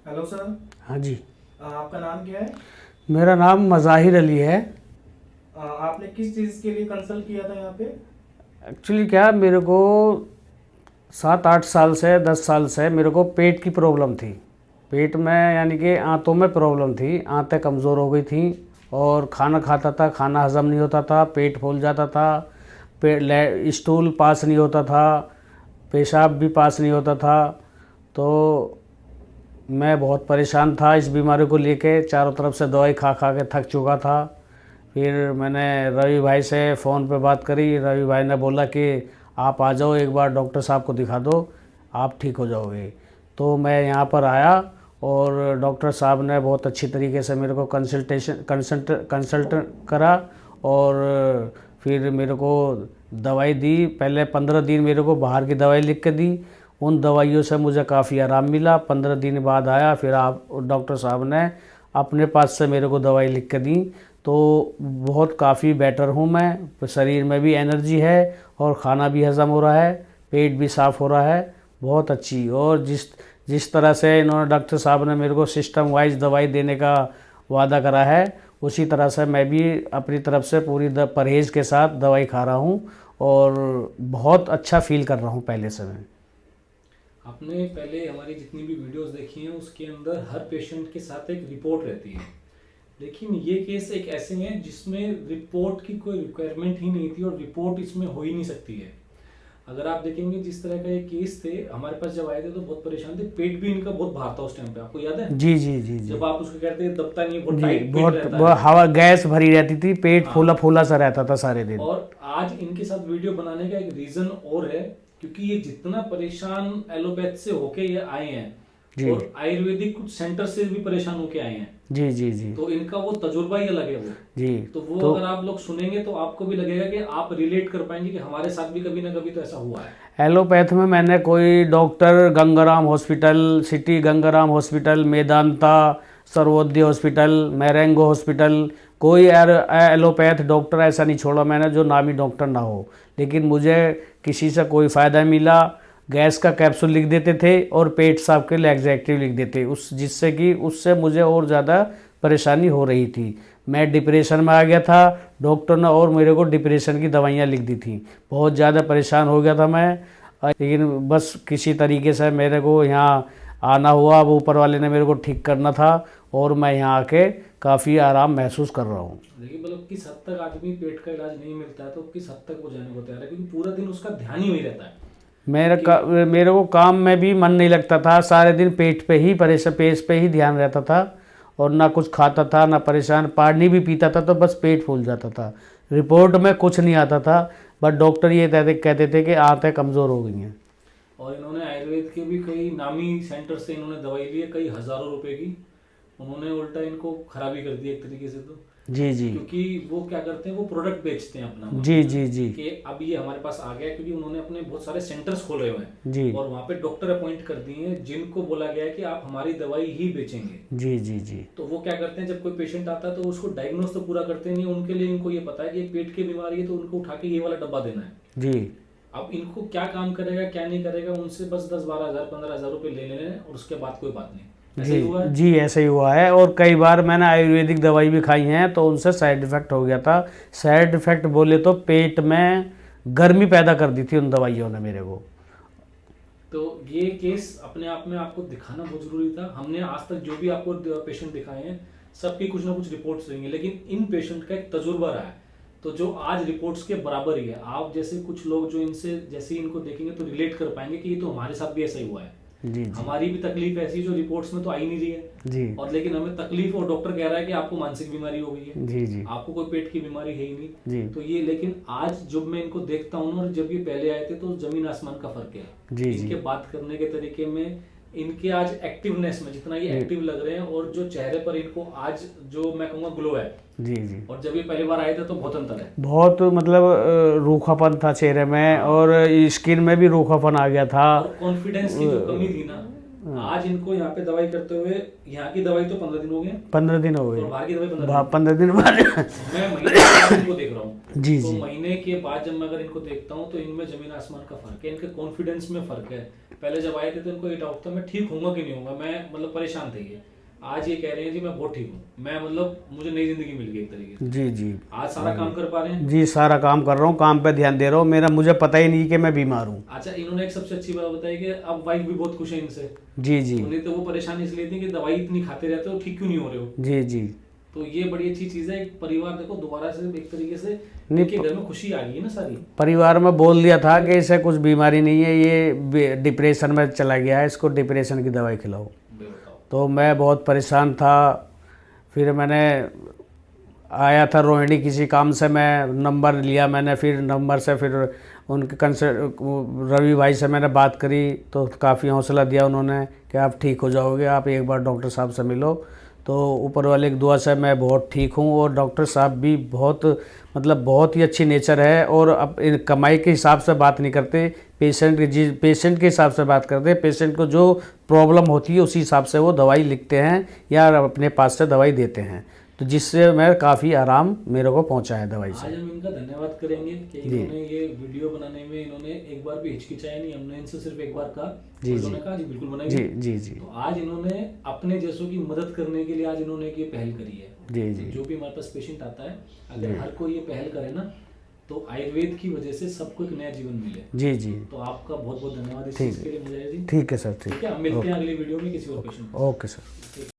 Hello sir. हाँ जी। आपका नाम क्या है? मेरा नाम मज़ाहिर अली है। आपने किस चीज़ के लिए कंसल्ट किया था यहाँ पे? एक्चुअली क्या, मेरे को 7-8 साल से 10 साल से मेरे को पेट की प्रॉब्लम थी। पेट में यानी कि आंतों में प्रॉब्लम थी, आंतें कमज़ोर हो गई थी और खाना खाता था, खाना हज़म नहीं होता था, पेट फूल जाता था, स्टूल पास नहीं होता था, पेशाब भी पास नहीं होता था। तो मैं बहुत परेशान था इस बीमारी को लेके, चारों तरफ से दवाई खा खा के थक चुका था। फिर मैंने रवि भाई से फ़ोन पे बात करी। रवि भाई ने बोला कि आप आ जाओ, एक बार डॉक्टर साहब को दिखा दो, आप ठीक हो जाओगे। तो मैं यहाँ पर आया और डॉक्टर साहब ने बहुत अच्छी तरीके से मेरे को कंसल्ट करा और फिर मेरे को दवाई दी। पहले 15 दिन मेरे को बाहर की दवाई लिख के दी। उन दवाइयों से मुझे काफ़ी आराम मिला। 15 दिन बाद आया, फिर आप डॉक्टर साहब ने अपने पास से मेरे को दवाई लिख के दी। तो बहुत काफ़ी बेटर हूँ मैं, शरीर में भी एनर्जी है और खाना भी हज़म हो रहा है, पेट भी साफ़ हो रहा है, बहुत अच्छी। और जिस जिस तरह से इन्होंने डॉक्टर साहब ने मेरे को सिस्टम वाइज दवाई देने का वादा करा है, उसी तरह से मैं भी अपनी तरफ से पूरी परहेज़ के साथ दवाई खा रहा हूँ और बहुत अच्छा फील कर रहा हूँ पहले से मैं। आपने पहले हमारी जितनी भी वीडियोस देखी हैं उसके अंदर हर पेशेंट के साथ एक रिपोर्ट रहती है, लेकिन ये केस एक ऐसे हैं जिसमें रिपोर्ट की कोई रिक्वायरमेंट ही नहीं थी और रिपोर्ट इसमें हो ही नहीं सकती है। अगर आप देखेंगे जिस तरह का ये केस थे, हमारे पास जब आए थे तो बहुत परेशान थे, पेट भी इनका बहुत भार था उस टाइम पे, आपको याद है? जी जी जी जी जब आप उसको कहते हैं दबता नहीं है, बहुत जी। टाइट पेट बहुत रहता बहुत है। हवा गैस भरी रहती थी, पेट हाँ। फूला फूला सा रहता था सारे दिन। और आज इनके साथ वीडियो बनाने का एक रीजन और है, क्योंकि ये जितना परेशान एलोपैथ से होके ये आए हैं जी और आयुर्वेदिक कुछ सेंटर से भी परेशान होके आए हैं, जी जी जी तो इनका वो तजुर्बा ही अलग है वो। जी। तो वो तो अगर आप लोग सुनेंगे तो आपको भी लगेगा कि आप रिलेट कर पाएंगे कि हमारे साथ भी कभी ना कभी तो ऐसा हुआ है। एलोपैथ में मैंने कोई doctor Gangaram hospital, city Gangaram hospital, Medanta, Sarvodaya hospital, Marengo hospital, कोई एलोपैथ डॉक्टर ऐसा नहीं छोड़ा मैंने जो नामी डॉक्टर ना हो। लेकिन मुझे किसी से कोई फ़ायदा मिला। गैस का कैप्सूल लिख देते थे और पेट साफ के लिए एग्जैक्टिव लिख देते, उस जिससे कि उससे मुझे और ज़्यादा परेशानी हो रही थी। मैं डिप्रेशन में आ गया था, डॉक्टर ने और मेरे को डिप्रेशन की दवाइयाँ लिख दी थी। बहुत ज़्यादा परेशान हो गया था मैं, लेकिन बस किसी तरीके से मेरे को यहाँ आना हुआ। अब ऊपर वाले ने मेरे को ठीक करना था और मैं यहाँ आके काफ़ी आराम महसूस कर रहा हूँ। देखिए मतलब किस हद तक आदमी पेट का इलाज नहीं मिलता है तो किस हद तक वो जाने को तैयार है, क्योंकि पूरा दिन उसका ध्यान ही वही रहता है मेरे को काम में भी मन नहीं लगता था, सारे दिन पेट पे ही पेट पे ही ध्यान रहता था और ना कुछ खाता था ना परेशान। पानी भी पीता था तो बस पेट फूल जाता था। रिपोर्ट में कुछ नहीं आता था, बट डॉक्टर ये कहते थे कि आंतें कमज़ोर हो गई हैं। और इन्होंने आयुर्वेद के भी कई नामी सेंटर से इन्होंने दवाई ली है, कई हजारों रुपए की। उन्होंने उल्टा इनको खराबी कर दी एक तरीके से, तो जी जी क्योंकि वो क्या करते हैं, वो प्रोडक्ट बेचते हैं अपना जी जी जी कि अब ये हमारे पास आ गया, क्योंकि उन्होंने अपने बहुत सारे सेंटर्स खोले हुए हैं जी और वहाँ पे डॉक्टर अपॉइंट कर दिए हैं जिनको बोला गया है कि आप हमारी दवाई ही बेचेंगे। जी जी जी तो वो क्या करते हैं, जब कोई पेशेंट आता है तो उसको डायग्नोस तो पूरा करते नहीं, उनके लिए इनको ये पता है कि पेट की बीमारी है तो उनको उठा के ये वाला डब्बा देना है। जी अब इनको क्या काम करेगा क्या नहीं करेगा, उनसे बस 10-12 हज़ार 15 हज़ार रुपए ले लेने हैं और उसके बाद कोई बात नहीं। ऐसे जी ही हुआ है। जी ऐसे ही हुआ है। और कई बार मैंने आयुर्वेदिक दवाई भी खाई हैं तो उनसे साइड इफ़ेक्ट हो गया था। साइड इफ़ेक्ट बोले तो पेट में गर्मी पैदा कर दी थी उन दवाइयों ने मेरे को। तो ये केस अपने आप में आपको दिखाना बहुत जरूरी था। हमने आज तक जो भी आपको पेशेंट दिखाए हैं सबकी कुछ ना कुछ रिपोर्ट्स रहेंगी, लेकिन इन पेशेंट का एक तजुर्बा रहा है तो जो आज रिपोर्ट्स के बराबर ही है। आप जैसे कुछ लोग जो इनसे जैसे इनको देखेंगे तो रिलेट कर पाएंगे कि ये तो हमारे साथ भी ऐसा ही हुआ है। जी जी हमारी भी तकलीफ ऐसी जो रिपोर्ट्स में तो आई नहीं रही है, जी और लेकिन हमें तकलीफ और डॉक्टर कह रहा है कि आपको मानसिक बीमारी हो गई है, जी जी आपको कोई पेट की बीमारी है ही नहीं। जी तो ये, लेकिन आज जब मैं इनको देखता हूँ और जब ये पहले आए थे तो जमीन आसमान का फर्क है। जी जी इनके बात करने के तरीके में, इनके आज एक्टिवनेस में, जितना ये एक्टिव लग रहे हैं और जो चेहरे पर इनको आज जो मैं कहूँगा ग्लो है, जी जी और जब ये पहली बार आए थे तो बहुत अंतर है। बहुत मतलब रूखापन था चेहरे में और स्किन में भी रूखापन आ गया था। और कॉन्फिडेंस की जो कमी थी ना, आज इनको यहाँ पे दवाई करते हुए, यहाँ की दवाई तो 15 दिन हो गए, 15 दिन हो और गए। बाहर की दवाई 15 दिन। 15 दिन बाद मैं महीने के बाद इनको देख रहा हूँ। जी तो जी महीने के बाद जब मैं अगर इनको देखता हूँ तो इनमें जमीन आसमान का फर्क है, इनके कॉन्फिडेंस में फर्क है। पहले जब आए थे तो इनको ये डाउट था मैं ठीक होऊंगा कि नहीं होऊंगा, मैं मतलब परेशान थे ये। आज ये कह रहे हैं जी मैं बहुत ठीक हूँ, मैं मतलब मुझे नई जिंदगी मिल गई एक तरीके से। जी जी आज सारा काम कर पा रहे हैं। जी, सारा काम कर रहा हूँ, काम पे ध्यान दे रहा हूँ, मेरा मुझे पता ही नहीं कि मैं बीमार हूँ। अच्छा, इन्होंने एक सबसे अच्छी बात बताई कि अब वाइफ भी बहुत खुश है इनसे। जी जी उन्हें तो वो परेशानी इसलिए थी कि दवाई इतनी खाते रहते हो, ठीक क्यों नहीं हो रहे हो। जी जी। तो ये बड़ी अच्छी चीज है, एक परिवार देखो दोबारा से एक तरीके से नहीं, इनके घर में खुशी आ गई है ना सारी। परिवार में बोल दिया था कि इसे कुछ बीमारी नहीं है, ये डिप्रेशन में चला गया है, इसको डिप्रेशन की दवाई खिलाओ। बताओ। तो मैं बहुत परेशान था। फिर मैंने आया था रोहिणी, किसी काम से मैं नंबर लिया मैंने, फिर नंबर से फिर उनके रवि भाई से मैंने बात करी तो काफ़ी हौसला दिया उन्होंने कि आप ठीक हो जाओगे, आप एक बार डॉक्टर साहब से मिलो। तो ऊपर वाले की दुआ से मैं बहुत ठीक हूँ, और डॉक्टर साहब भी बहुत मतलब बहुत ही अच्छी नेचर है, और अब कमाई के हिसाब से बात नहीं करते, पेशेंट के हिसाब से बात करते हैं। पेशेंट को जो प्रॉब्लम होती है उसी हिसाब से वो दवाई लिखते हैं या अपने पास से दवाई देते हैं, तो जिससे मैं काफ़ी आराम मेरे को पहुंचा है दवाई से। आज हम इनका धन्यवाद करेंगे कि इन्होंने ये वीडियो बनाने में इन्होंने एक बार भी हिचकिचाया नहीं। हमने इनसे सिर्फ एक बार कहा, उन्होंने कहा जी बिल्कुल बनाइए। जी जी जी तो आज इन्होंने अपने जैसों की मदद करने के लिए आज इन्होंने ये पहल करी है। जी जी जो भी हमारे पास पेशेंट आता है, अगर हर कोई ये पहल करे ना, तो आयुर्वेद की वजह से सबको एक नया जीवन मिले। जी जी। तो आपका बहुत बहुत धन्यवाद इस चीज के लिए मुझे जी। ठीक है सर, ठीक है, हम मिलते हैं अगली वीडियो में किसी और पेशेंट। Okay sir.